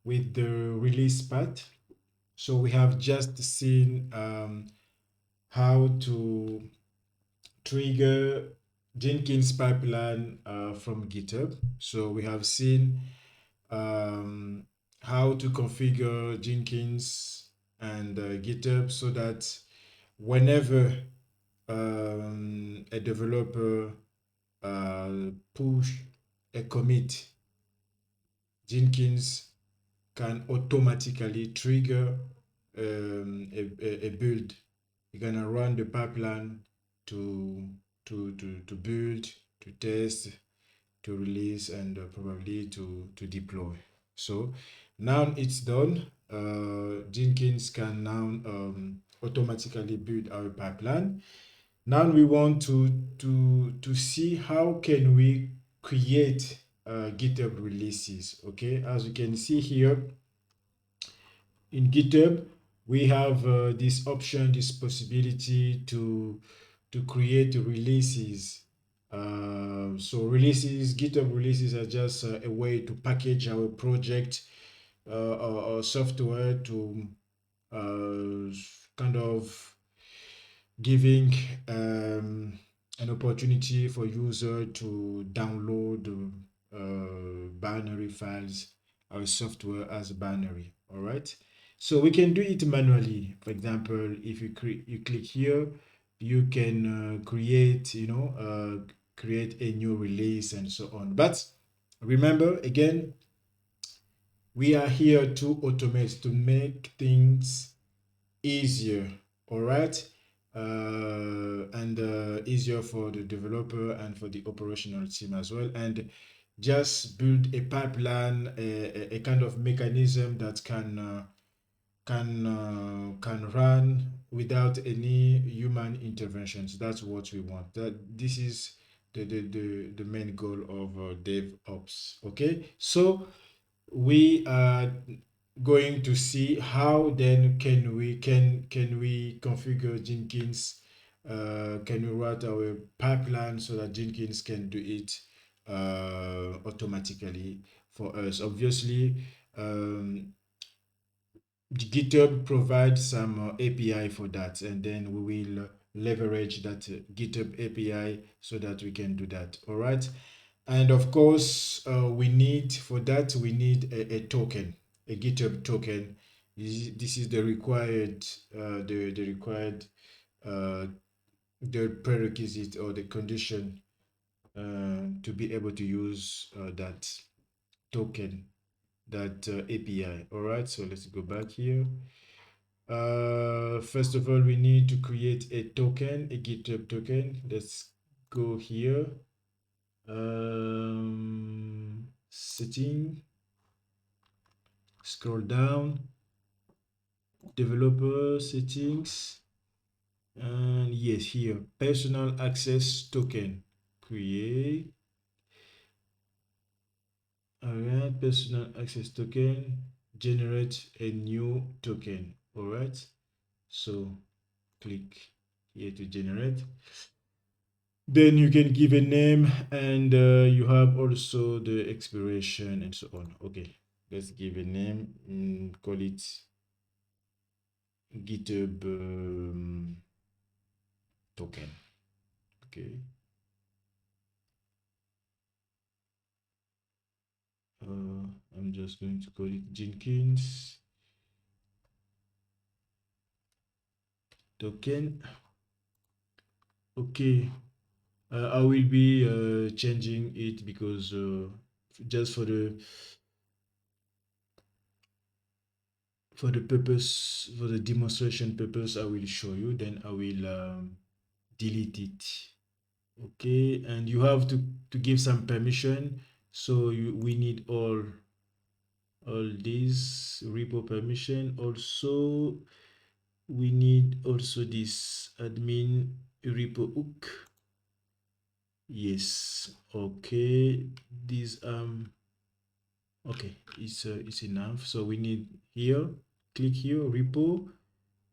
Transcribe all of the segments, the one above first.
with the release part. So we have just seen how to trigger Jenkins pipeline from GitHub. So we have seen um, how to configure Jenkins and GitHub so that whenever a developer push a commit, Jenkins can automatically trigger a build. You're gonna run the pipeline to to build, to test, to release, and probably to deploy. So now it's done. Jenkins can now automatically build our pipeline. Now we want to see how can we create GitHub releases. Okay, as you can see here in GitHub, we have this option, this possibility to create releases. So releases, GitHub releases are just a way to package our project or software to kind of giving an opportunity for user to download binary files or software as binary. All right. So we can do it manually. For example, if you click here, you can create, create a new release and so on. But remember, again, we are here to automate, to make things easier. All right. And easier for the developer and for the operational team as well, and just build a pipeline, a kind of mechanism that can run without any human interventions. That's what we want. That this is the main goal of DevOps. Okay, so we are going to see how then can we configure Jenkins, can we write our pipeline so that Jenkins can do it automatically for us. Obviously, GitHub provides some API for that, and then we will leverage that GitHub API so that we can do that. All right. And of course, we need for that we need a token, a GitHub token. This is the required, the required, uh, the prerequisite or the condition to be able to use that token, that API. All right, so let's go back here. First of all, we need to create a token, a GitHub token. Let's go here. Setting, scroll down, developer settings, and yes, here, personal access token. Create. All right, personal access token, generate a new token. All right, so click here to generate. Then you can give a name, and you have also the expiration and so on. Okay, let's give a name, call it GitHub token. Okay. I'm just going to call it Jenkins token. Okay. I will be changing it because just for the purpose, for the demonstration purpose, I will show you. Then I will delete it. Okay, and you have to give some permission. So we need all these repo permission. Also, we need also this admin repo hook. Yes. Okay. These okay, it's enough. So we need here, click here, repo,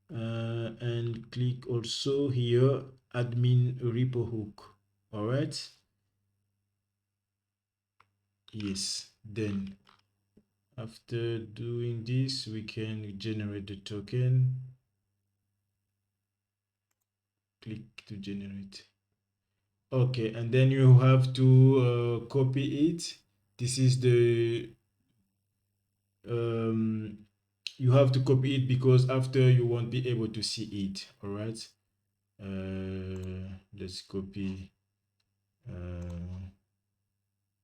and click also here, admin repo hook. All right. Yes. Then After doing this, we can generate the token. Click to generate. Okay, and then you have to copy it. This is the you have to copy it because after you won't be able to see it. All right. Let's copy.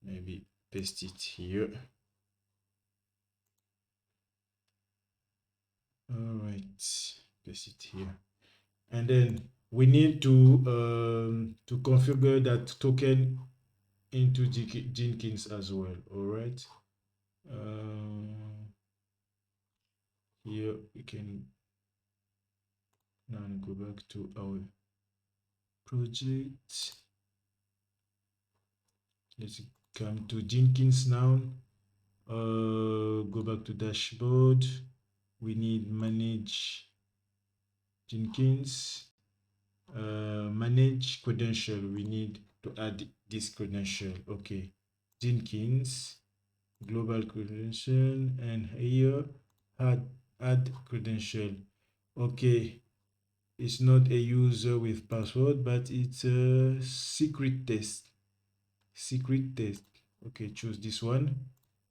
Maybe paste it here. All right, paste it here, and then we need to configure that token into Jenkins as well. All right. Here we can now go back to our project. Let's come to Jenkins now. Go back to dashboard. We need manage Jenkins. Manage credential. We need to add this credential. Okay, Jenkins global credential, and here add credential. Okay, it's not a user with password, but it's a secret test. Okay, choose this one,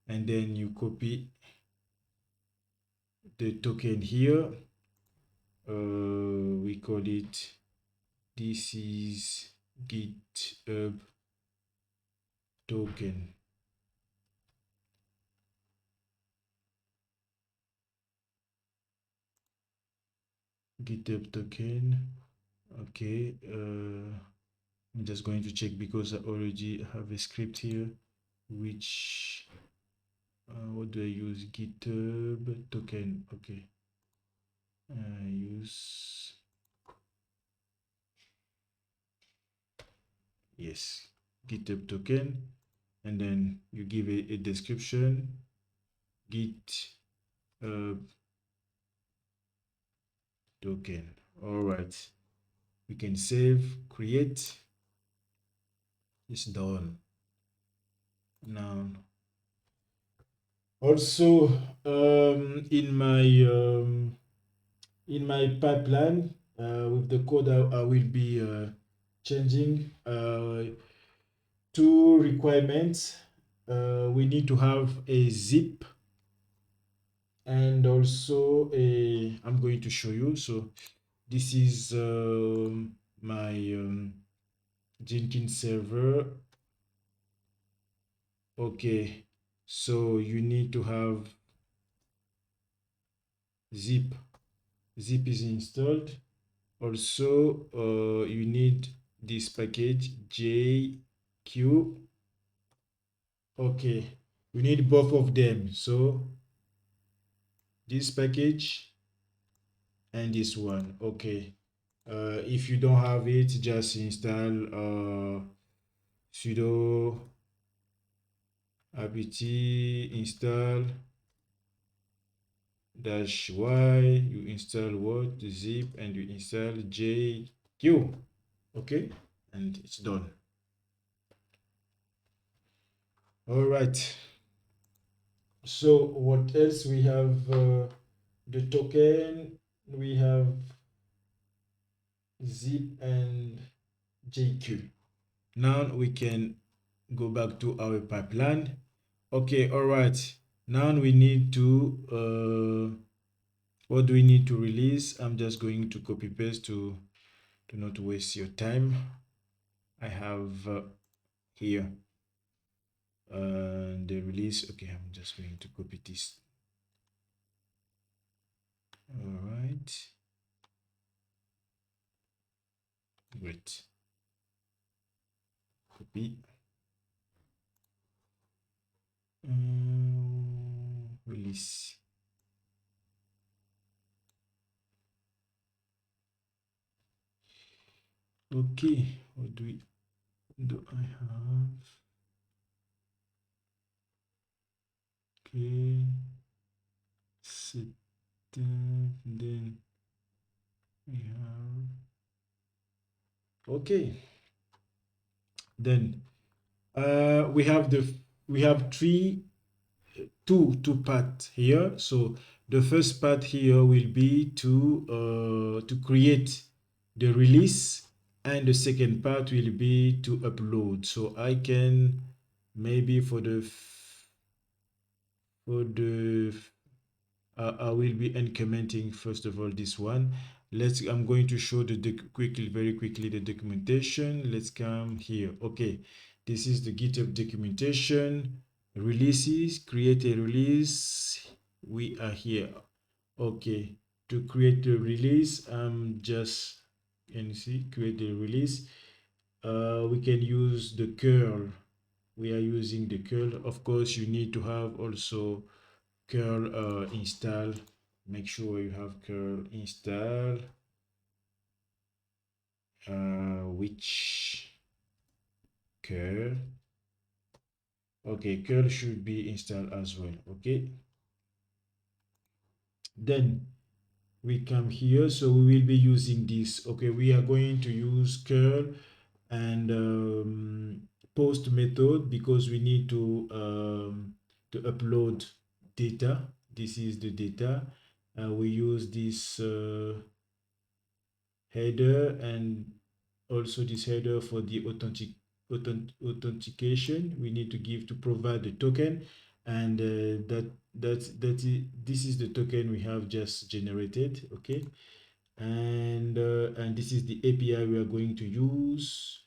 and then you copy the token here. We call it, this is GitHub token. GitHub token. Okay, I'm just going to check because I already have a script here which what do I use? GitHub token. Okay, use, yes, GitHub token, and then you give a description, GitHub token. All right, we can save, create. It's done. Now also in my pipeline with the code I will be changing two requirements. We need to have a zip and also a, I'm going to show you. So this is my Jenkins server. Okay, so you need to have zip is installed. Also you need this package JQ. Okay, we need both of them, so this package and this one. Okay, if you don't have it, just install sudo apt install -y, you install what, zip, and you install JQ. Okay, and it's done. All right, so what else we have? The token, we have zip and JQ. Now we can go back to our pipeline. Okay, all right, now we need to what do we need to release? I'm just going to copy paste to not waste your time. I have here the release. Okay, I'm just going to copy this. All right, great. Copy. Release. Okay, what do I have? Okay, set that, then we have, okay, then we have two two parts here. So the first part here will be to create the release, and the second part will be to upload. So I can maybe for the I will be incrementing first of all this one. I'm going to show very quickly the documentation. Let's come here. Okay, this is the GitHub documentation. Releases, create a release. We are here. Okay, to create the release, just, can you see, create the release. We can use the curl. We are using the curl. Of course, you need to have also curl install. Make sure you have curl install, which curl. Okay, curl should be installed as well. Okay, then we come here. So we will be using this. Okay, we are going to use curl and post method because we need to upload data. This is the data. We use this header and also this header for the authentication. We need to give to provide the token, and this is the token we have just generated. Okay, and this is the API we are going to use.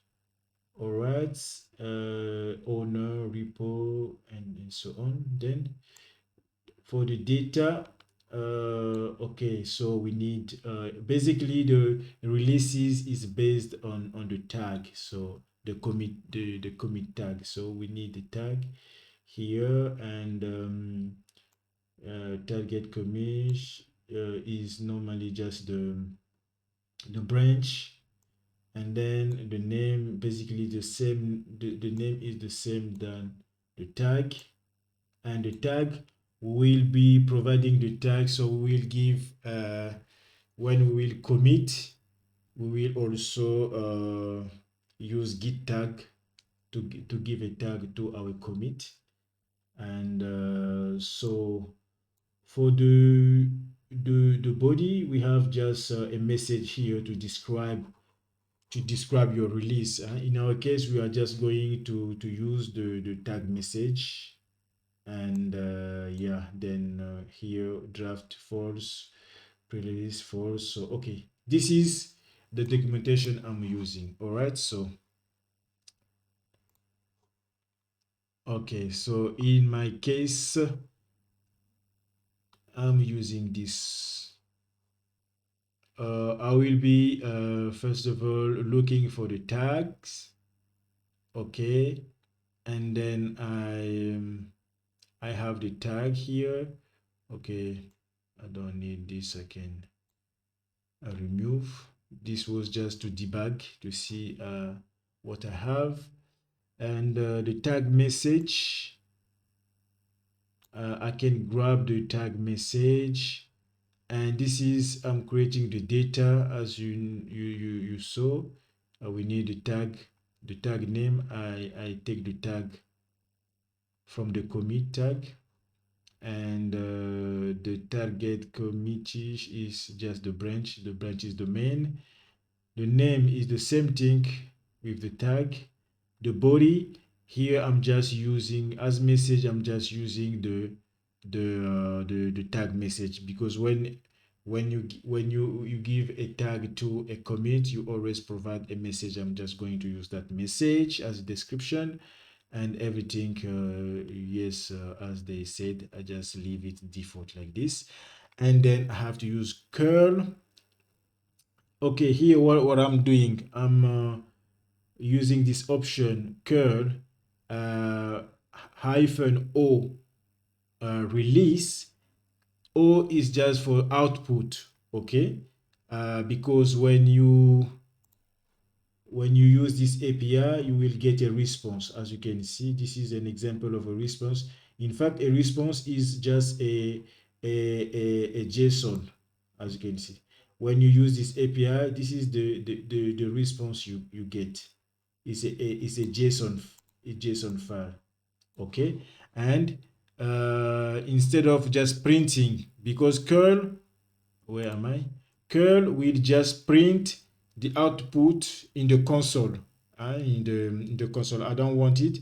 All right, owner, repo, and so on. Then for the data, okay, so we need basically the releases is based on the tag. So the commit tag. So we need the tag here, and target commit is normally just the branch, and then the name basically the same. The name is the same than the tag, and the tag will be providing the tag. So we will give when we will commit, we will also use git tag to give a tag to our commit. And so for the body, we have just a message here to describe your release. In our case, we are just going to use the tag message, and yeah, then here draft false, pre-release false. So okay, this is the documentation I'm using. All right, so okay, so in my case, I'm using this. I will be first of all looking for the tags. Okay, and then I have the tag here. Okay, I don't need this. I can remove. This was just to debug to see what I have. And the tag message, I can grab the tag message, and this is I'm creating the data as you saw. We need the tag name. I take the tag from the commit tag, and the target commit is just the branch. The branch is the main. The name is the same thing with the tag. The body here, I'm just using as message. I'm just using the tag message, because when you give a tag to a commit, you always provide a message. I'm just going to use that message as a description, and everything yes, as they said, I just leave it default like this. And then I have to use curl. Okay, here what I'm doing, I'm using this option curl -o release. O is just for output. Okay, because when you use this API, you will get a response. As you can see, this is an example of a response. In fact, a response is just a JSON. As you can see, when you use this API, this is the response you get. It's a JSON file. Okay, and instead of just printing, because curl, where am I? Curl will just print the output in the console. In the console, I don't want it.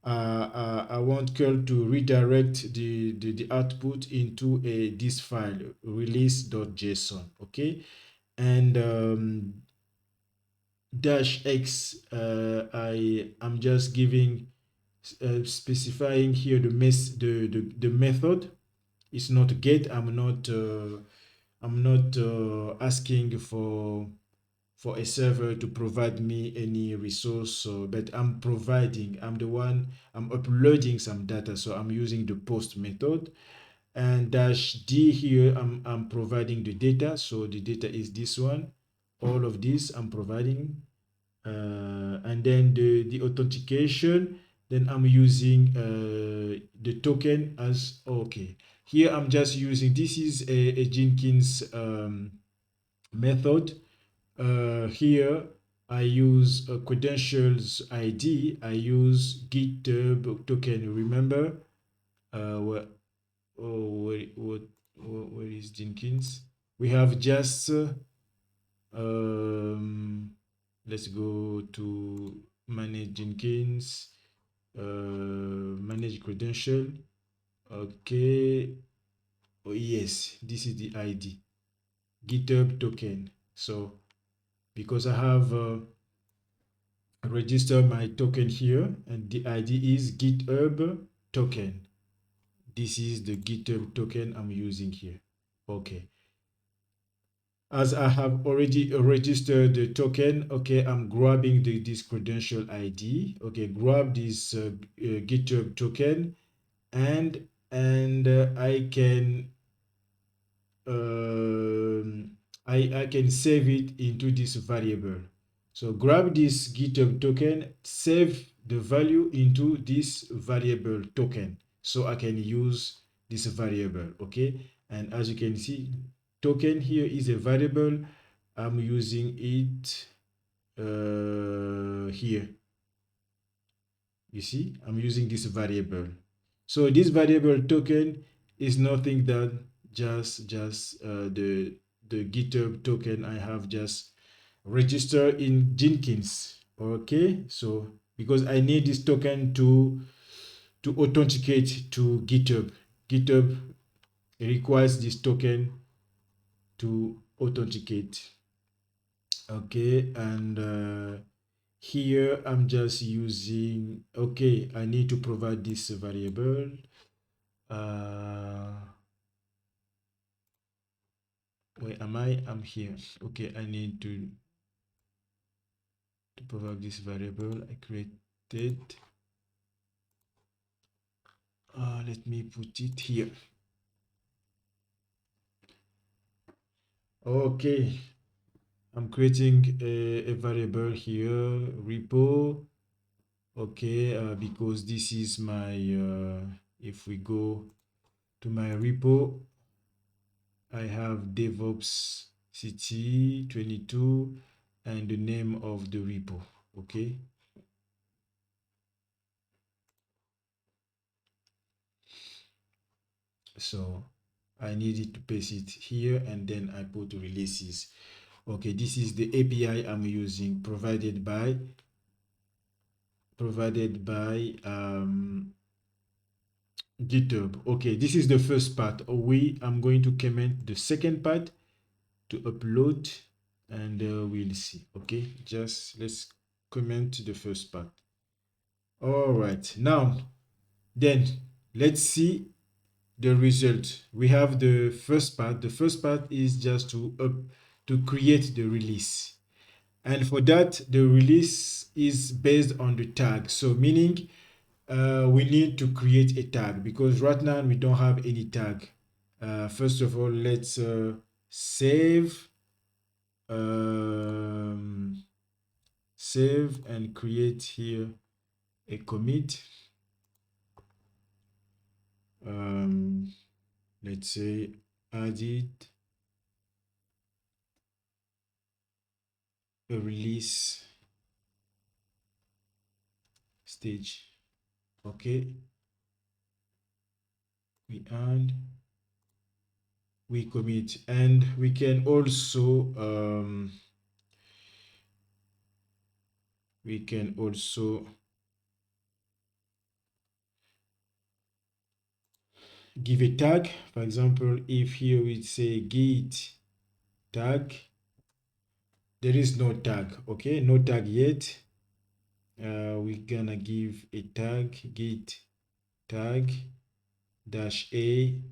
I want curl to redirect the output into this file, release.json. Okay, and dash x, I'm just giving, specifying here the method. It's not get. I'm not asking for a server to provide me any resource, but I'm the one, I'm uploading some data, so I'm using the post method. And dash d here, I'm providing the data, so the data is this one. All of this I'm providing, and then the authentication, then I'm using the token as okay. Here I'm just using, this is a Jenkins method. Here I use credentials ID. I use Github token. Remember, what? Oh, where is Jenkins? We have just um, let's go to manage Jenkins, manage credential. Okay. Oh yes, this is the ID, GitHub token. So because I have registered my token here, and the ID is GitHub token. This is the GitHub token I'm using here. Okay. As I have already registered the token, okay, I'm grabbing this credential ID. Okay, grab this GitHub token, and I can um, I can save it into this variable. So grab this GitHub token, save the value into this variable token, so I can use this variable. Okay, and as you can see, token here is a variable. I'm using it here. You see, I'm using this variable. So this variable token is nothing that just the GitHub token I have just registered in Jenkins. Okay, so because I need this token to authenticate to GitHub. GitHub requires this token to authenticate. Okay, and here I'm just using, okay, I need to provide this variable. uh where am I'm here. Okay, I need to provide this variable I created. Let me put it here. Okay, I'm creating a variable here, repo. Okay, because this is my if we go to my repo, I have DevOps CT 22 and the name of the repo. Okay, so I needed to paste it here, and then I put releases. Okay, this is the API I'm using, provided by GitHub. Okay, this is the first part. I'm going to comment the second part to upload, and we'll see. Okay, just let's comment the first part. All right, now then let's see the result. We have the first part. The first part is just to create the release, and for that the release is based on the tag. So meaning we need to create a tag, because right now we don't have any tag. First of all, let's save um, save and create here a commit. um, let's say add it a release stage. Okay, we add, we commit, and we can also give a tag. For example, if here we say git tag, there is no tag, okay, no tag yet. We're gonna give a tag, git tag -a.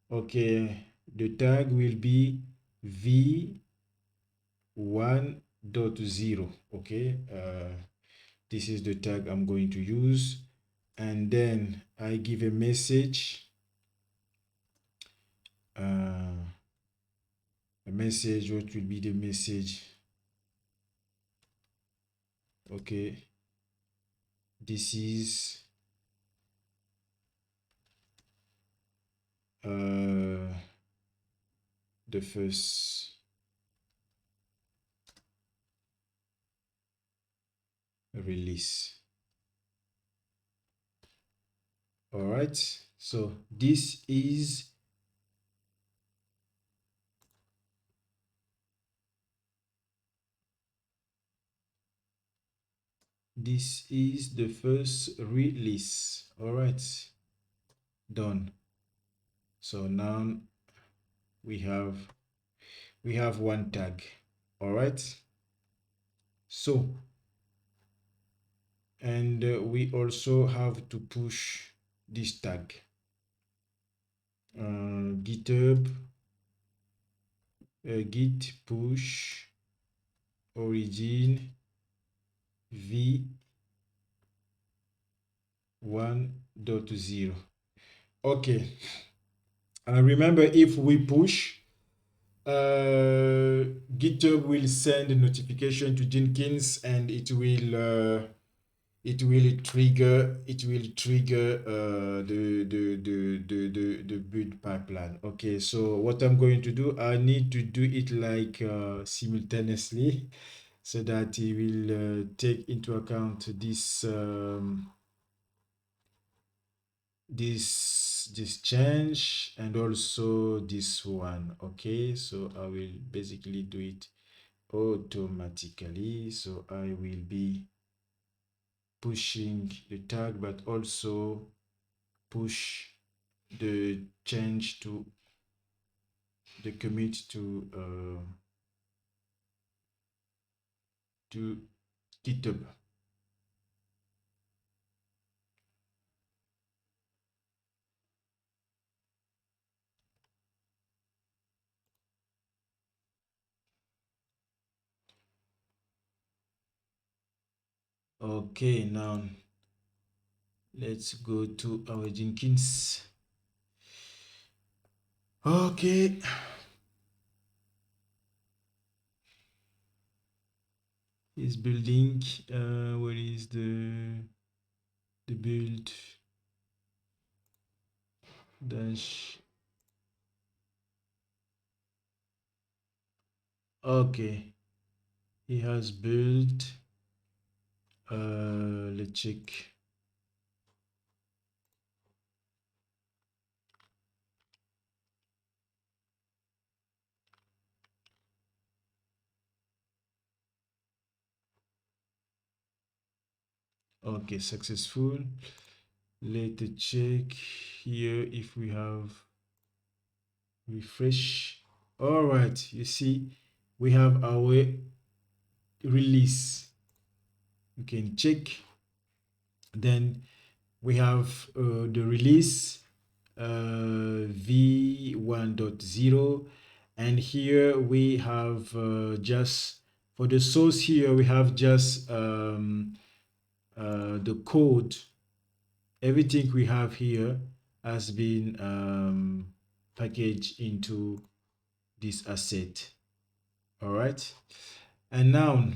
Okay, the tag will be v1.0. Okay, this is the tag I'm going to use, and then I give a message. What will be the message? Okay, this is the first release. All right, so this is the first release. All right, done. So now we have one tag. All right, so and we also have to push this tag, Github git push origin v1.0. Okay, remember, if we push, Github will send a notification to Jenkins, and it will trigger the build pipeline. Okay, so what I'm going to do, I need to do it like simultaneously, so that it will take into account this this change and also this one. Okay, so I will basically do it automatically. So I will be pushing the tag, but also push the change to the commit to GitHub. Okay, now let's go to our Jenkins. Okay, it's building. Where is the build dash? Okay, he has built. Let's check. Okay, successful. Let's check here if we have refresh. All right, you see we have our release. You can check. Then we have the release v1.0, and here we have just for the source, here we have just the code. Everything we have here has been packaged into this asset. All right, and now